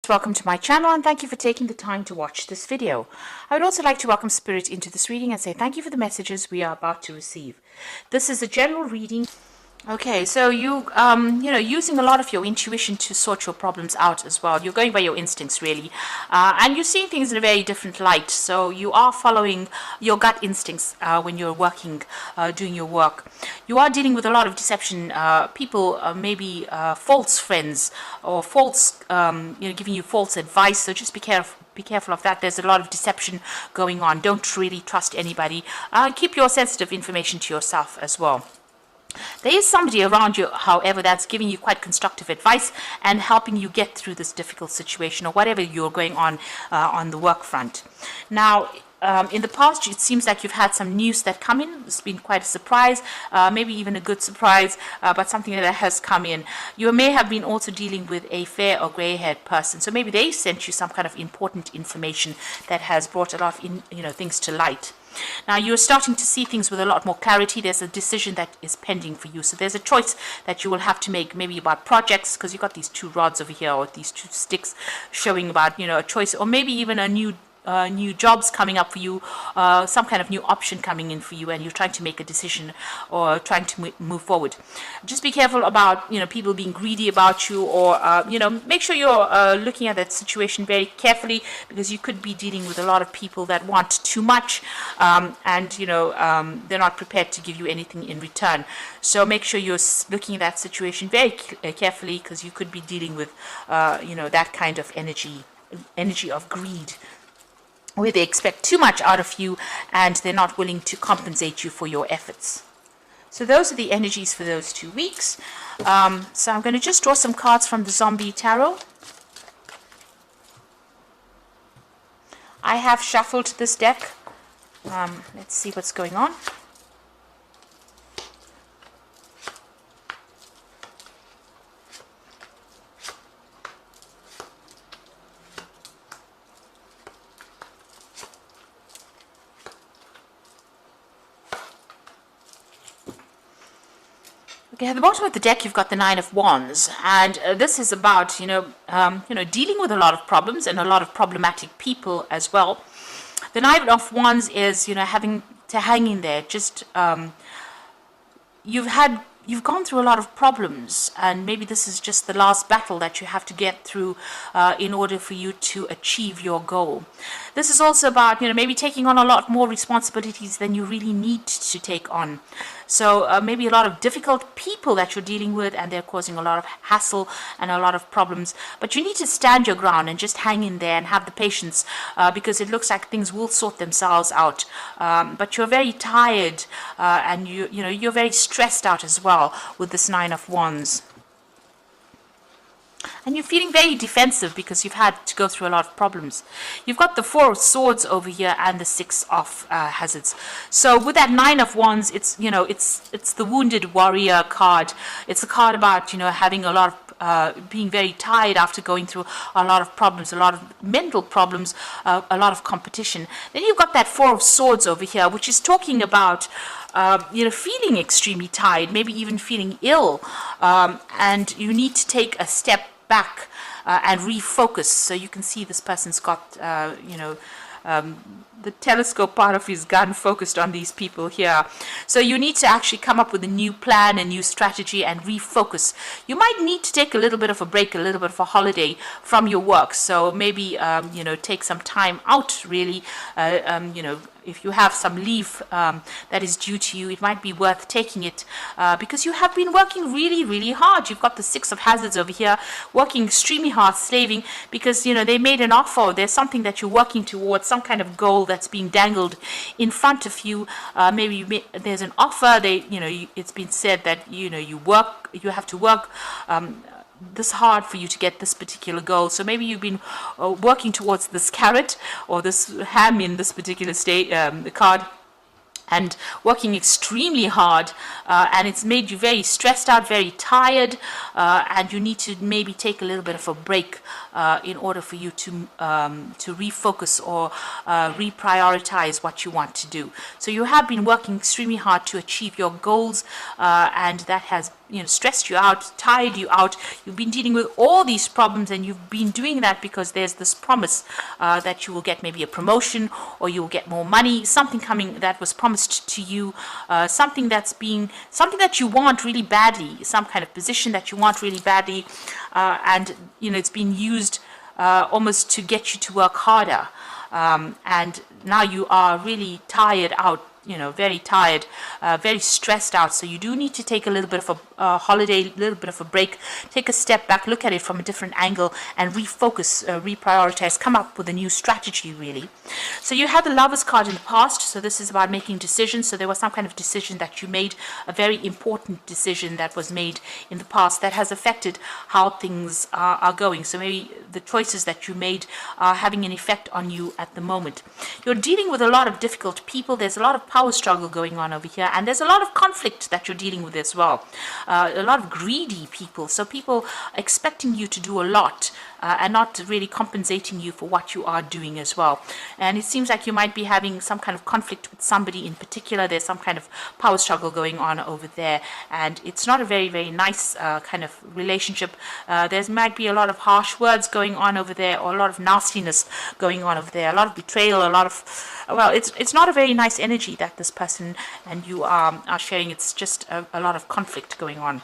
Welcome to my channel and thank you for taking the time to watch this video. I would also like to welcome Spirit into this reading and say thank you for the messages we are about to receive. This is a general reading. Okay, so using a lot of your intuition to sort your problems out as well. You're going by your instincts, really. And you're seeing things in a very different light. So you are following your gut instincts when you're working, doing your work. You are dealing with a lot of deception. People, maybe false friends or false, giving you false advice. So just be careful. Be careful of that. There's a lot of deception going on. Don't really trust anybody. Keep your sensitive information to yourself as well. There is somebody around you, however, that's giving you quite constructive advice and helping you get through this difficult situation or whatever you're going on the work front. Now, in the past, it seems like you've had some news that come in. It's been quite a surprise, maybe even a good surprise, but something that has come in. You may have been also dealing with a fair or gray-haired person, so maybe they sent you some kind of important information that has brought a lot of things to light. Now you're starting to see things with a lot more clarity. There's a decision that is pending for you. So there's a choice that you will have to make, maybe about projects, because you've got these two rods over here or these two sticks showing about, a choice, or maybe even a new jobs coming up for you, some kind of new option coming in for you, and you're trying to make a decision or trying to move forward. Just be careful about people being greedy about you, or make sure you're looking at that situation very carefully, because you could be dealing with a lot of people that want too much, and they're not prepared to give you anything in return. So make sure you're looking at that situation very carefully, because you could be dealing with that kind of energy of greed, where they expect too much out of you and they're not willing to compensate you for your efforts. So those are the energies for those 2 weeks. So I'm going to just draw some cards from the Zombie Tarot. I have shuffled this deck. Let's see what's going on. Okay, at the bottom of the deck, you've got the Nine of Wands, and this is about, dealing with a lot of problems and a lot of problematic people as well. The Nine of Wands is, having to hang in there. Just you've gone through a lot of problems, and maybe this is just the last battle that you have to get through in order for you to achieve your goal. This is also about, maybe taking on a lot more responsibilities than you really need to take on. So maybe a lot of difficult people that you're dealing with, and they're causing a lot of hassle and a lot of problems. But you need to stand your ground and just hang in there and have the patience, because it looks like things will sort themselves out. But you're very tired, and you're very stressed out as well with this Nine of Wands. And you're feeling very defensive because you've had to go through a lot of problems. You've got the Four of Swords over here and the Six of Hazards. So with that Nine of Wands, it's the Wounded Warrior card. It's a card about having a lot of being very tired after going through a lot of problems, a lot of mental problems, a lot of competition. Then you've got that Four of Swords over here, which is talking about feeling extremely tired, maybe even feeling ill, and you need to take a step back and refocus. So you can see this person's got the telescope part of his gun focused on these people here. So you need to actually come up with a new plan, a new strategy, and refocus. You might need to take a little bit of a break, a little bit of a holiday from your work. So maybe take some time out, really. If you have some leave that is due to you, it might be worth taking it, because you have been working really, really hard. You've got the Six of Hazards over here, working extremely hard, slaving, because they made an offer. There's something that you're working towards, some kind of goal that's being dangled in front of you. Maybe there's an offer. It's been said that you have to work this hard for you to get this particular goal. So maybe you've been working towards this carrot or this ham in this particular card, and working extremely hard, and it's made you very stressed out, very tired, and you need to maybe take a little bit of a break in order for you to refocus or reprioritize what you want to do. So you have been working extremely hard to achieve your goals, and that has stressed you out, tired you out. You've been dealing with all these problems, and you've been doing that because there's this promise that you will get maybe a promotion, or you will get more money, something coming that was promised to you, something that you want really badly, some kind of position that you want really badly, and it's been used almost to get you to work harder, and now you are really tired out, very tired, very stressed out. So you do need to take a little bit of a holiday, a little bit of a break, take a step back, look at it from a different angle, and refocus, reprioritize, come up with a new strategy, really. So you had the Lovers card in the past, so this is about making decisions. So there was some kind of decision that you made, a very important decision that was made in the past that has affected how things are going. So maybe the choices that you made are having an effect on you at the moment. You're dealing with a lot of difficult people. There's a lot of power struggle going on over here, and there's a lot of conflict that you're dealing with as well. A lot of greedy people, so people expecting you to do a lot and not really compensating you for what you are doing as well. And it seems like you might be having some kind of conflict with somebody in particular. There's some kind of power struggle going on over there, and it's not a very, very nice kind of relationship. There might be a lot of harsh words going on over there, or a lot of nastiness going on over there, a lot of betrayal, a lot of, well, it's not a very nice energy that this person and you are sharing. It's just a lot of conflict going on.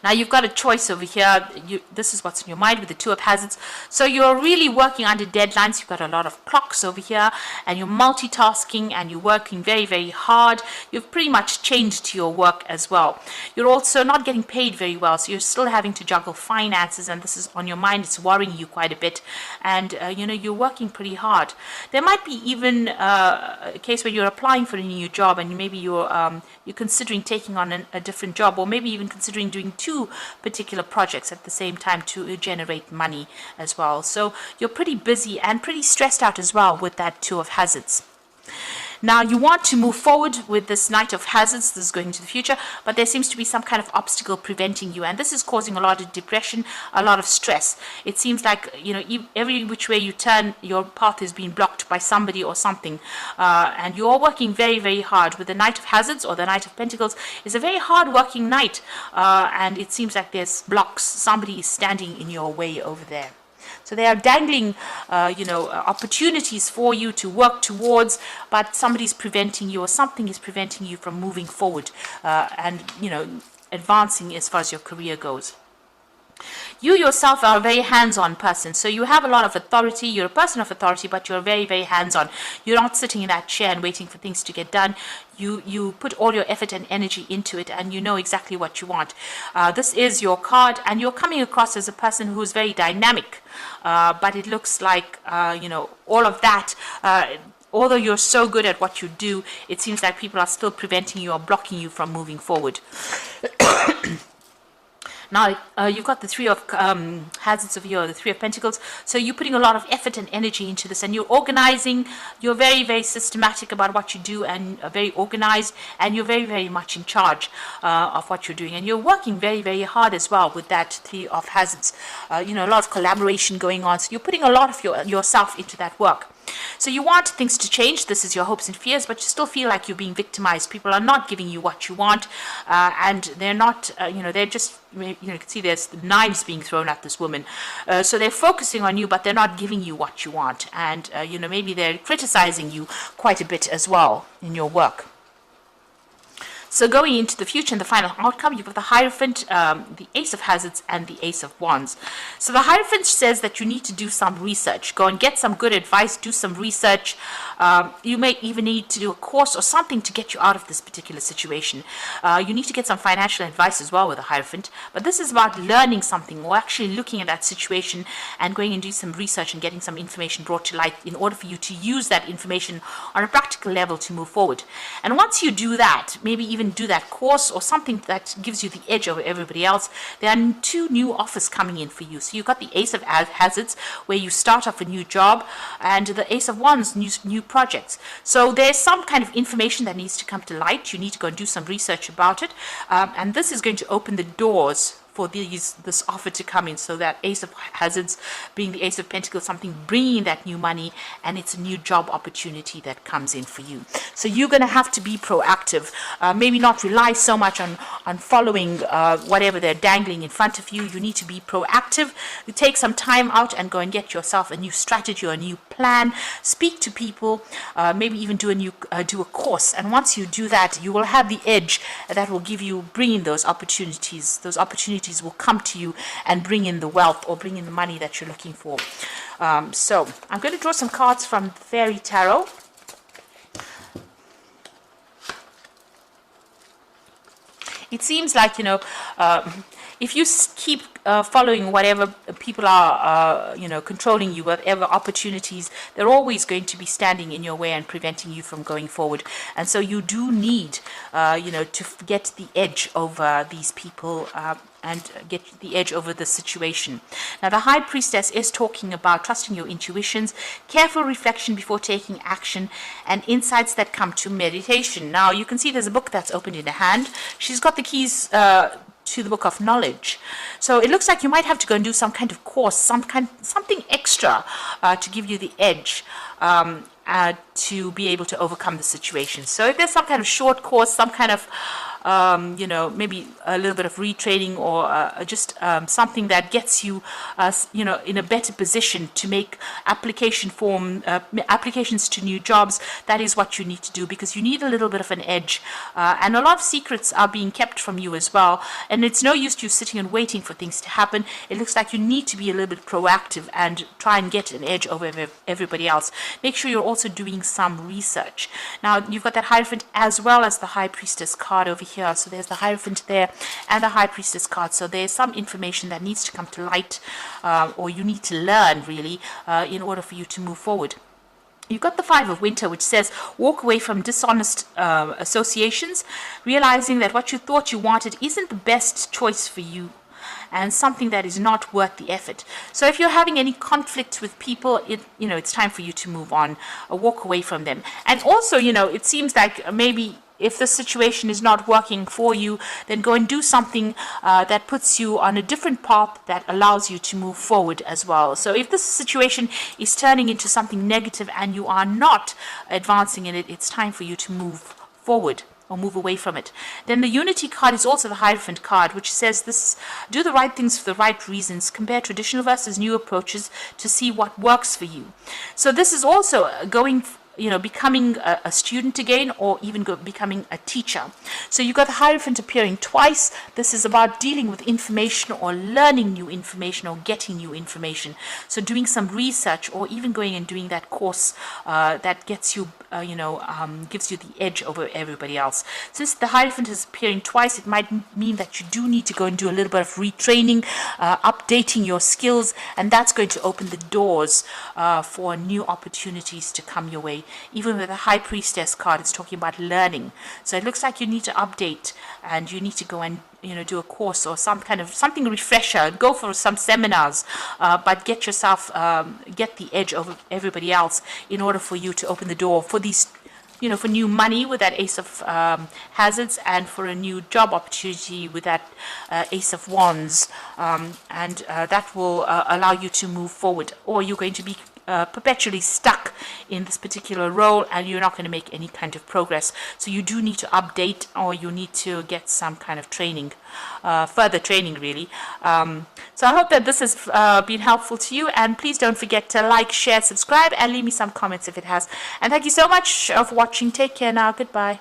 Now you've got a choice over here. This is what's in your mind with the Two of Hazards. So you're really working under deadlines. You've got a lot of clocks over here, and you're multitasking, and you're working very, very hard. You've pretty much changed to your work as well. You're also not getting paid very well, so you're still having to juggle finances, and this is on your mind. It's worrying you quite a bit, and you're working pretty hard. There might be even a case where you're applying for a new job, and maybe you're considering taking on a different job, or maybe even considering doing two particular projects at the same time to generate money as well. So you're pretty busy and pretty stressed out as well with that Two of Hazards. Now you want to move forward with this Knight of Hazards. This is going into the future, but there seems to be some kind of obstacle preventing you, and this is causing a lot of depression, a lot of stress. It seems like every which way you turn, your path is being blocked by somebody or something, and you are working very, very hard. With the Knight of Hazards or the Knight of Pentacles, is a very hard working knight, and it seems like there's blocks. Somebody is standing in your way over there. So they are dangling, opportunities for you to work towards, but somebody's preventing you, or something is preventing you from moving forward and advancing as far as your career goes. You yourself are a very hands-on person, so you have a lot of authority. You're a person of authority, but you're very, very hands-on. You're not sitting in that chair and waiting for things to get done. You put all your effort and energy into it, and you know exactly what you want. This is your card, and you're coming across as a person who's very dynamic, but it looks like, all of that, although you're so good at what you do, it seems like people are still preventing you or blocking you from moving forward. Now, you've got the Three of Hazards over here, the Three of Pentacles. So you're putting a lot of effort and energy into this, and you're organizing. You're very, very systematic about what you do, and very organized, and you're very, very much in charge of what you're doing. And you're working very, very hard as well with that Three of Hazards. A lot of collaboration going on. So you're putting a lot of yourself into that work. So you want things to change. This is your hopes and fears, but you still feel like you're being victimized. People are not giving you what you want, and they're not, they're just, you can see there's knives being thrown at this woman. So they're focusing on you, but they're not giving you what you want. And, maybe they're criticizing you quite a bit as well in your work. So going into the future and the final outcome, you've got the Hierophant, the Ace of Hazards, and the Ace of Wands. So the Hierophant says that you need to do some research. Go and get some good advice, do some research. You may even need to do a course or something to get you out of this particular situation. You need to get some financial advice as well with the Hierophant. But this is about learning something, or actually looking at that situation and going and do some research and getting some information brought to light in order for you to use that information on a practical level to move forward. And once you do that, maybe even do that course or something that gives you the edge over everybody else, there are two new offers coming in for you. So you've got the Ace of Hazards, where you start off a new job, and the Ace of Wands, new projects. So there's some kind of information that needs to come to light. You need to go and do some research about it, and this is going to open the doors for this offer to come in. So that Ace of Hazards being the Ace of Pentacles, something bringing that new money, and it's a new job opportunity that comes in for you. So you're going to have to be proactive, maybe not rely so much on following whatever they're dangling in front of you. You need to be proactive. You take some time out and go and get yourself a new strategy or a new plan. Speak to people, maybe even do a course. And once you do that, you will have the edge that will bring in those opportunities. Those opportunities will come to you and bring in the wealth or bring in the money that you're looking for. So I'm going to draw some cards from Fairy Tarot. It seems like, if you keep following whatever people are, controlling you, whatever opportunities, they're always going to be standing in your way and preventing you from going forward. And so you do need, to get the edge over these people and get the edge over the situation. Now, the High Priestess is talking about trusting your intuitions, careful reflection before taking action, and insights that come to meditation. Now, you can see there's a book that's opened in her hand. She's got the keys to the book of knowledge. So it looks like you might have to go and do some kind of course, something extra to give you the edge to be able to overcome the situation. So if there's some kind of short course, some kind of maybe a little bit of retraining or just something that gets you, in a better position to make applications to new jobs, that is what you need to do, because you need a little bit of an edge. And a lot of secrets are being kept from you as well. And it's no use you sitting and waiting for things to happen. It looks like you need to be a little bit proactive and try and get an edge over everybody else. Make sure you're also doing some research. Now, you've got that Hierophant as well as the High Priestess card over here. So there's the Hierophant there and the High Priestess card. So there's some information that needs to come to light, or you need to learn really, in order for you to move forward. You've got the Five of Winter, which says walk away from dishonest associations, realizing that what you thought you wanted isn't the best choice for you, and something that is not worth the effort. So if you're having any conflict with people, it's time for you to move on, walk away from them. And also, it seems like maybe if the situation is not working for you, then go and do something that puts you on a different path that allows you to move forward as well. So if this situation is turning into something negative and you are not advancing in it, it's time for you to move forward or move away from it. Then the Unity card is also the Hierophant card, which says this: do the right things for the right reasons, compare traditional versus new approaches to see what works for you. So this is also becoming a student again, or even becoming a teacher. So you've got the Hierophant appearing twice. This is about dealing with information or learning new information or getting new information. So doing some research or even going and doing that course that gets you, gives you the edge over everybody else. Since the Hierophant is appearing twice, it might mean that you do need to go and do a little bit of retraining, updating your skills, and that's going to open the doors for new opportunities to come your way. Even with the High Priestess card, it's talking about learning. So it looks like you need to update and you need to go and do a course or something refresher. Go for some seminars, but get yourself get the edge over everybody else in order for you to open the door for these, for new money with that Ace of Hazards, and for a new job opportunity with that Ace of Wands, and that will allow you to move forward. Or you're going to be perpetually stuck in this particular role and you're not going to make any kind of progress. So you do need to update, or you need to get some kind of training, further training really. So I hope that this has been helpful to you, and please don't forget to like, share, subscribe, and leave me some comments if it has. And thank you so much for watching. Take care now. Goodbye.